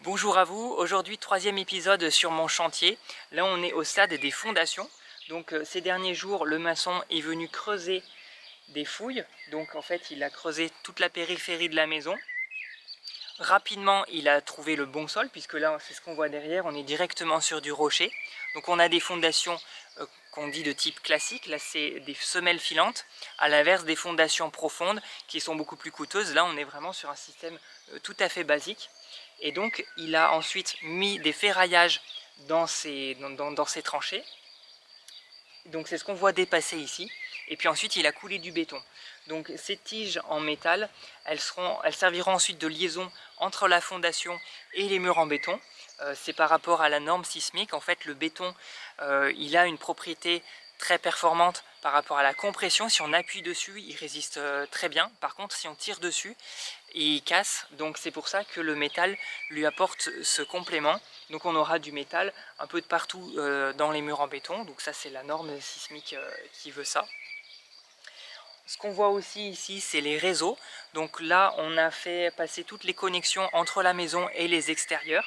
Bonjour à vous, aujourd'hui troisième épisode sur mon chantier. Là on est au stade des fondations. Donc ces derniers jours le maçon est venu creuser des fouilles. Donc en fait il a creusé toute la périphérie de la maison. Rapidement il a trouvé le bon sol puisque là c'est ce qu'on voit derrière, on est directement sur du rocher. Donc on a des fondations qu'on dit de type classique, là c'est des semelles filantes, à l'inverse des fondations profondes qui sont beaucoup plus coûteuses. Là on est vraiment sur un système tout à fait basique. Et donc il a ensuite mis des ferraillages dans ces tranchées. Donc c'est ce qu'on voit dépasser ici. Et puis ensuite il a coulé du béton. Donc ces tiges en métal, elles serviront ensuite de liaison entre la fondation et les murs en béton. C'est par rapport à la norme sismique. En fait le béton il a une propriété très performante par rapport à la compression. Si on appuie dessus, il résiste très bien. Par contre, si on tire dessus, il casse. Donc c'est pour ça que le métal lui apporte ce complément. Donc on aura du métal un peu de partout dans les murs en béton. Donc ça c'est la norme sismique qui veut ça. Ce qu'on voit aussi ici, c'est les réseaux. Donc là, on a fait passer toutes les connexions entre la maison et les extérieurs.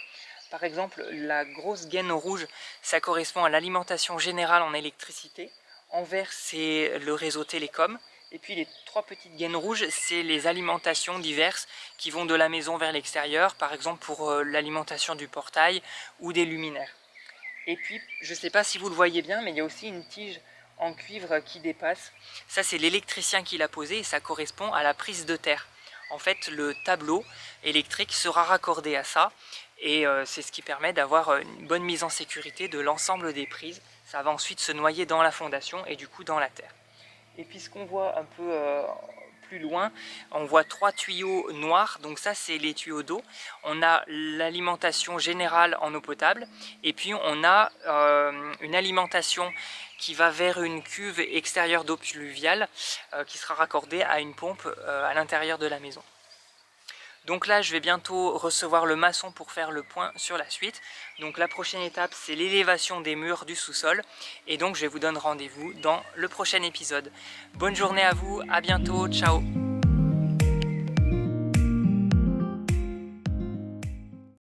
Par exemple, la grosse gaine rouge, ça correspond à l'alimentation générale en électricité. En vert, c'est le réseau télécom. Et puis les trois petites gaines rouges, c'est les alimentations diverses qui vont de la maison vers l'extérieur, par exemple pour l'alimentation du portail ou des luminaires. Et puis, je ne sais pas si vous le voyez bien, mais il y a aussi une tige en cuivre qui dépasse. Ça, c'est l'électricien qui l'a posé et ça correspond à la prise de terre. En fait, le tableau électrique sera raccordé à ça et c'est ce qui permet d'avoir une bonne mise en sécurité de l'ensemble des prises. Ça va ensuite se noyer dans la fondation et du coup dans la terre. Et puis ce qu'on voit un peu plus loin, on voit trois tuyaux noirs, donc ça c'est les tuyaux d'eau. On a l'alimentation générale en eau potable et puis on a une alimentation qui va vers une cuve extérieure d'eau pluviale qui sera raccordée à une pompe à l'intérieur de la maison. Donc là, je vais bientôt recevoir le maçon pour faire le point sur la suite. Donc la prochaine étape, c'est l'élévation des murs du sous-sol. Et donc, je vous donne rendez-vous dans le prochain épisode. Bonne journée à vous, à bientôt, ciao!